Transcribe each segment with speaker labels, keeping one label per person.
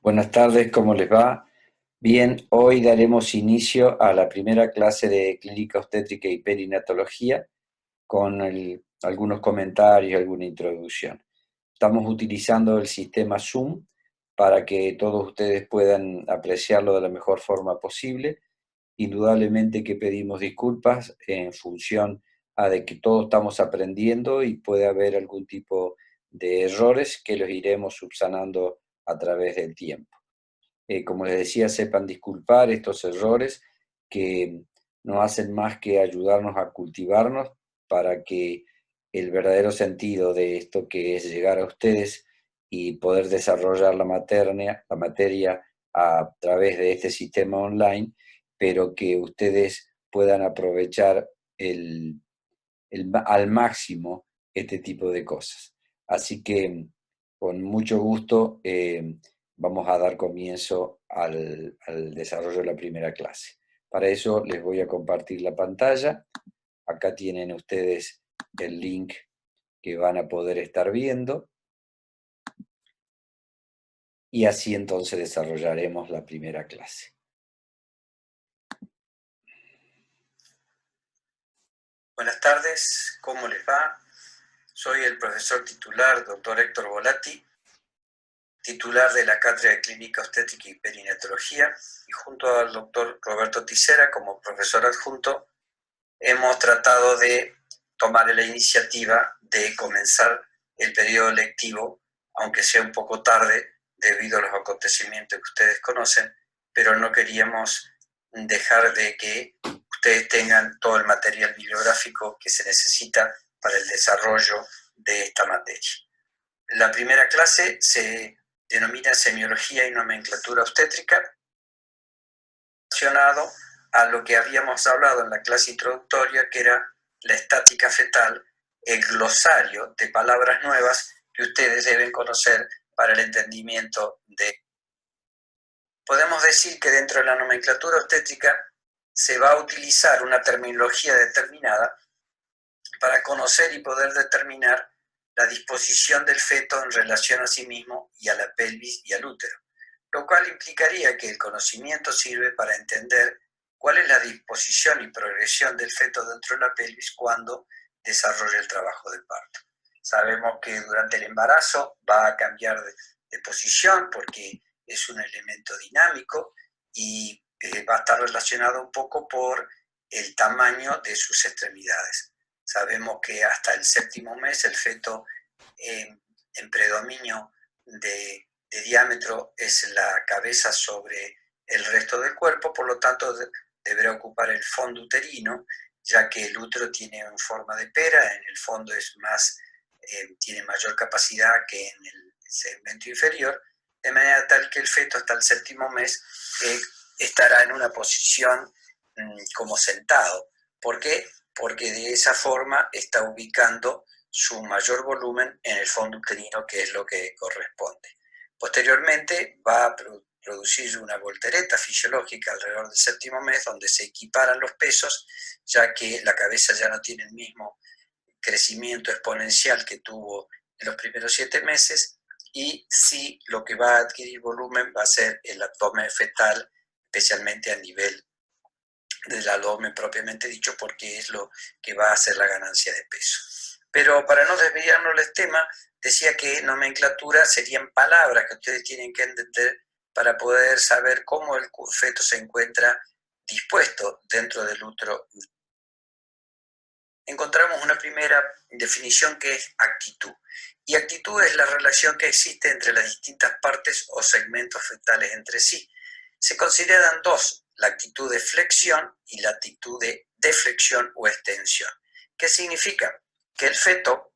Speaker 1: Buenas tardes, ¿cómo les va? Bien, hoy daremos inicio a la primera clase de clínica obstétrica y perinatología con algunos comentarios, alguna introducción. Estamos utilizando el sistema Zoom para que todos ustedes puedan apreciarlo de la mejor forma posible. Indudablemente que pedimos disculpas en función a de que todos estamos aprendiendo y puede haber algún tipo de errores que los iremos subsanando a través del tiempo. Como les decía, sepan disculpar estos errores que no hacen más que ayudarnos a cultivarnos para que el verdadero sentido de esto, que es llegar a ustedes y poder desarrollar la materia a través de este sistema online, pero que ustedes puedan aprovechar al máximo este tipo de cosas. Así que con mucho gusto vamos a dar comienzo al desarrollo de la primera clase. Para eso les voy a compartir la pantalla. Acá tienen ustedes el link que van a poder estar viendo. Y así entonces desarrollaremos la primera clase. Buenas tardes, ¿cómo les va? Soy el profesor titular, doctor Héctor Volati, titular de la Cátedra de Clínica Obstétrica y Perinatología, y junto al doctor Roberto Tisera como profesor adjunto, hemos tratado de tomar la iniciativa de comenzar el periodo lectivo, aunque sea un poco tarde, debido a los acontecimientos que ustedes conocen, pero no queríamos dejar de que ustedes tengan todo el material bibliográfico que se necesita para el desarrollo de esta materia. La primera clase se denomina Semiología y Nomenclatura Obstétrica, relacionado a lo que habíamos hablado en la clase introductoria, que era la estática fetal, el glosario de palabras nuevas que ustedes deben conocer para el entendimiento de. Podemos decir que dentro de la nomenclatura obstétrica se va a utilizar una terminología determinada para conocer y poder determinar la disposición del feto en relación a sí mismo y a la pelvis y al útero, lo cual implicaría que el conocimiento sirve para entender cuál es la disposición y progresión del feto dentro de la pelvis cuando desarrolla el trabajo de parto. Sabemos que durante el embarazo va a cambiar de posición porque es un elemento dinámico y va a estar relacionado un poco por el tamaño de sus extremidades. Sabemos que hasta el séptimo mes el feto en predominio de diámetro es la cabeza sobre el resto del cuerpo, por lo tanto deberá ocupar el fondo uterino, ya que el útero tiene una forma de pera, en el fondo es más, tiene mayor capacidad que en el segmento inferior, de manera tal que el feto hasta el séptimo mes estará en una posición como sentado. ¿Por qué? Porque de esa forma está ubicando su mayor volumen en el fondo uterino, que es lo que corresponde. Posteriormente va a producir una voltereta fisiológica alrededor del séptimo mes, donde se equiparan los pesos, ya que la cabeza ya no tiene el mismo crecimiento exponencial que tuvo en los primeros 7 meses, y sí lo que va a adquirir volumen va a ser el abdomen fetal, especialmente a nivel del abdomen propiamente dicho, porque es lo que va a hacer la ganancia de peso. Pero para no desviarnos del tema, decía que nomenclatura serían palabras que ustedes tienen que entender para poder saber cómo el feto se encuentra dispuesto dentro del útero. Encontramos una primera definición que es actitud. Y actitud es la relación que existe entre las distintas partes o segmentos fetales entre sí. Se consideran dos: la actitud de flexión y la actitud de deflexión o extensión. ¿Qué significa? Que el feto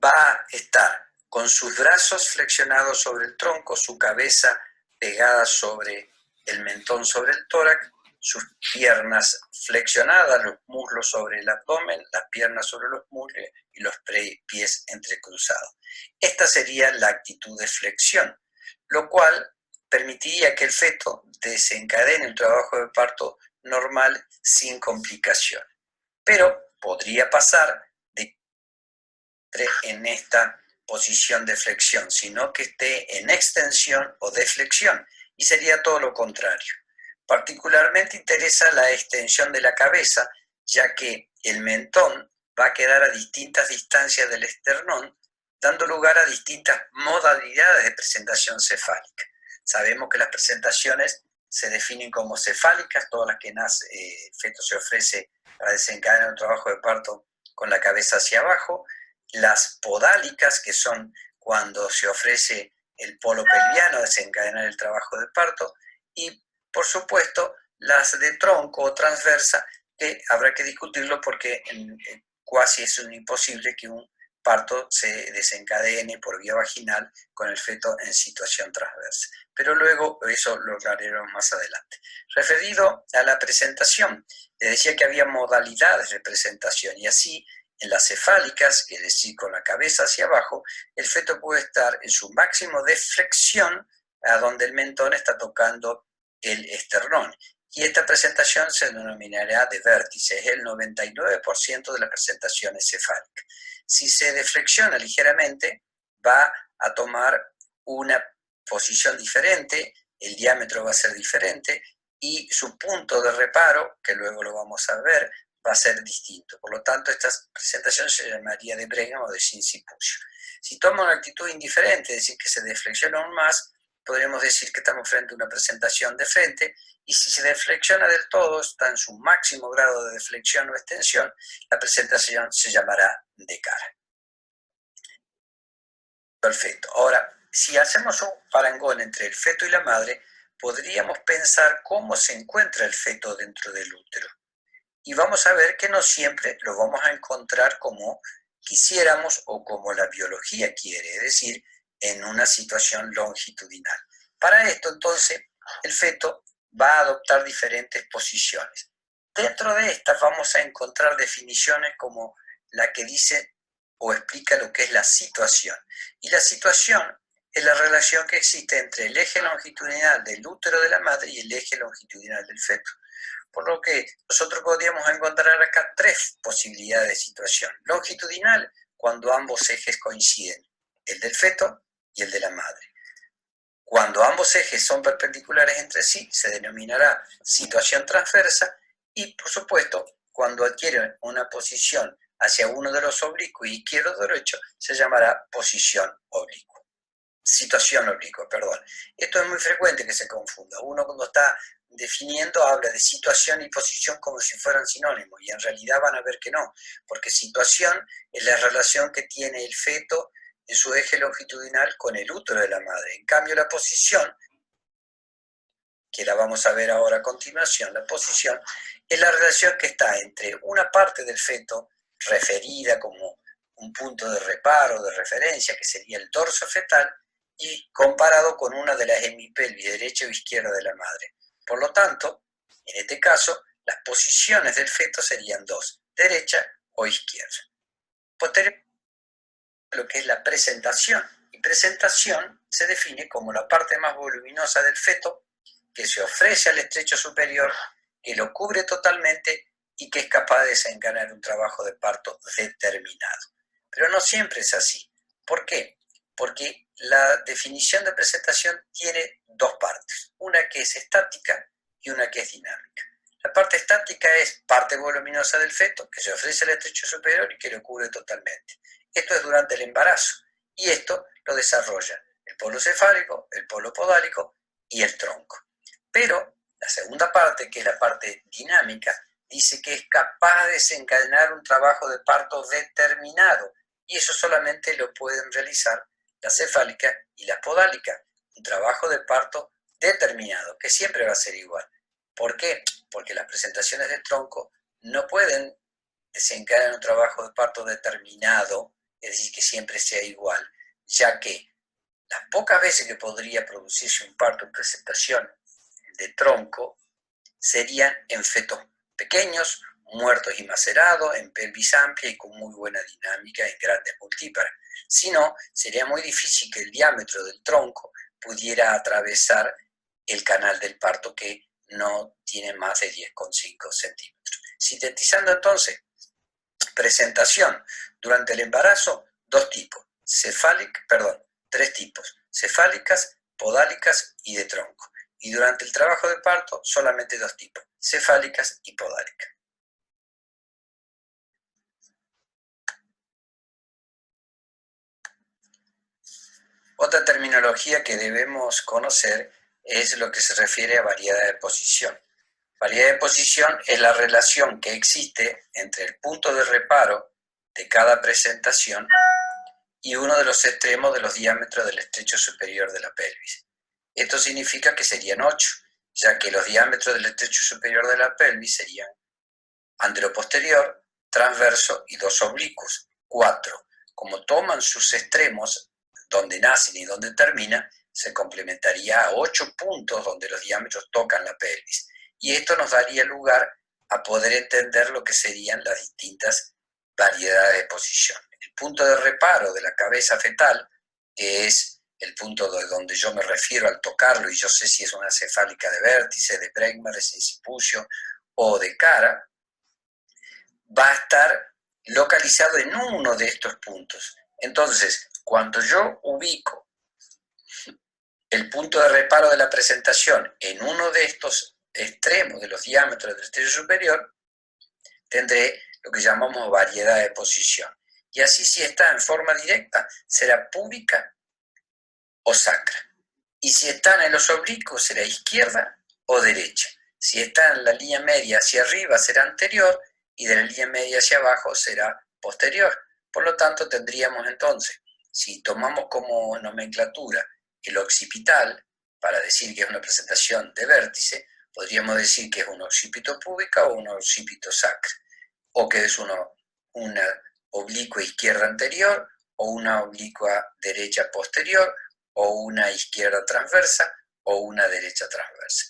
Speaker 1: va a estar con sus brazos flexionados sobre el tronco, su cabeza pegada sobre el mentón, sobre el tórax, sus piernas flexionadas, los muslos sobre el abdomen, las piernas sobre los muslos y los pies entrecruzados. Esta sería la actitud de flexión, lo cual permitiría que el feto desencadene un trabajo de parto normal sin complicación. Pero podría pasar en esta posición de flexión, sino que esté en extensión o deflexión, y sería todo lo contrario. Particularmente interesa la extensión de la cabeza, ya que el mentón va a quedar a distintas distancias del esternón, dando lugar a distintas modalidades de presentación cefálica. Sabemos que las presentaciones se definen como cefálicas, todas las que nace, el feto se ofrece para desencadenar un trabajo de parto con la cabeza hacia abajo, las podálicas, que son cuando se ofrece el polo pelviano a desencadenar el trabajo de parto, y por supuesto las de tronco o transversa, que habrá que discutirlo porque casi es un imposible que un parto se desencadene por vía vaginal con el feto en situación transversa. Pero luego eso lo hablaremos más adelante. Referido a la presentación, les decía que había modalidades de presentación y así en las cefálicas, es decir, con la cabeza hacia abajo, el feto puede estar en su máximo de flexión, a donde el mentón está tocando el esternón. Y esta presentación se denominará de vértice, es el 99% de las presentaciones cefálicas. Si se deflexiona ligeramente, va a tomar una posición diferente, el diámetro va a ser diferente y su punto de reparo, que luego lo vamos a ver, va a ser distinto. Por lo tanto, esta presentación se llamaría de Brigham o de sincipucio. Si toma una actitud indiferente, es decir, que se deflexiona aún más, podríamos decir que estamos frente a una presentación de frente, y si se deflexiona del todo, está en su máximo grado de deflexión o extensión, la presentación se llamará de cara. Perfecto. Ahora, si hacemos un parangón entre el feto y la madre, podríamos pensar cómo se encuentra el feto dentro del útero. Y vamos a ver que no siempre lo vamos a encontrar como quisiéramos o como la biología quiere, es decir, en una situación longitudinal. Para esto, entonces, el feto va a adoptar diferentes posiciones. Dentro de estas vamos a encontrar definiciones como la que dice o explica lo que es la situación. Y la situación es la relación que existe entre el eje longitudinal del útero de la madre y el eje longitudinal del feto. Por lo que nosotros podríamos encontrar acá tres posibilidades de situación. Longitudinal, cuando ambos ejes coinciden, el del feto y el de la madre. Cuando ambos ejes son perpendiculares entre sí, se denominará situación transversa, y por supuesto, cuando adquieren una posición hacia uno de los oblicuos, izquierdo o derecho, se llamará posición oblicua. Situación oblicua, perdón. Esto es muy frecuente que se confunda. Uno cuando está definiendo habla de situación y posición como si fueran sinónimos, y en realidad van a ver que no, porque situación es la relación que tiene el feto en su eje longitudinal con el útero de la madre. En cambio, la posición, que la vamos a ver ahora a continuación, la posición es la relación que está entre una parte del feto referida como un punto de reparo, de referencia, que sería el dorso fetal, y comparado con una de las hemipelvis derecha o izquierda de la madre. Por lo tanto, en este caso, las posiciones del feto serían dos, derecha o izquierda. Posteriormente, lo que es la presentación. Y presentación se define como la parte más voluminosa del feto que se ofrece al estrecho superior, que lo cubre totalmente y que es capaz de desencadenar un trabajo de parto determinado. Pero no siempre es así. ¿Por qué? Porque la definición de presentación tiene dos partes, una que es estática y una que es dinámica. La parte estática es parte voluminosa del feto, que se ofrece al estrecho superior y que lo cubre totalmente. Esto es durante el embarazo, y esto lo desarrolla el polo cefálico, el polo podálico y el tronco. Pero la segunda parte, que es la parte dinámica, dice que es capaz de desencadenar un trabajo de parto determinado, y eso solamente lo pueden realizar la cefálica y la podálica, un trabajo de parto determinado, que siempre va a ser igual. ¿Por qué? Porque las presentaciones del tronco no pueden desencadenar un trabajo de parto determinado, es decir, que siempre sea igual, ya que las pocas veces que podría producirse un parto en presentación de tronco serían en fetos pequeños, muertos y macerados, en pelvis amplia y con muy buena dinámica en grandes multíparas. Si no, sería muy difícil que el diámetro del tronco pudiera atravesar el canal del parto, que no tiene más de 10,5 centímetros. Sintetizando entonces, presentación durante el embarazo, dos tipos, tres tipos: cefálicas, podálicas y de tronco. Y durante el trabajo de parto, solamente dos tipos: cefálicas y podálicas. Otra terminología que debemos conocer es lo que se refiere a variedad de posición. Variedad de posición es la relación que existe entre el punto de reparo de cada presentación y uno de los extremos de los diámetros del estrecho superior de la pelvis. Esto significa que serían 8, ya que los diámetros del estrecho superior de la pelvis serían anteroposterior, transverso y dos oblicuos. 4. Como toman sus extremos donde nacen y donde terminan, se complementaría a 8 puntos donde los diámetros tocan la pelvis. Y esto nos daría lugar a poder entender lo que serían las distintas variedades de posición. El punto de reparo de la cabeza fetal, que es el punto de donde yo me refiero al tocarlo y yo sé si es una cefálica de vértice, de Bregmer, de sincipucio o de cara, va a estar localizado en uno de estos puntos. Entonces, cuando yo ubico el punto de reparo de la presentación en uno de estos extremos de los diámetros del estrecho superior, tendré lo que llamamos variedad de posición. Y así, si está en forma directa, será púbica o sacra. Y si están en los oblicuos, será izquierda o derecha. Si está en la línea media hacia arriba, será anterior, y de la línea media hacia abajo será posterior. Por lo tanto, tendríamos entonces, si tomamos como nomenclatura el occipital, para decir que es una presentación de vértice, podríamos decir que es un occipito púbica o un occipito sacra, o que es una oblicua izquierda anterior, o una oblicua derecha posterior, o una izquierda transversa, o una derecha transversa.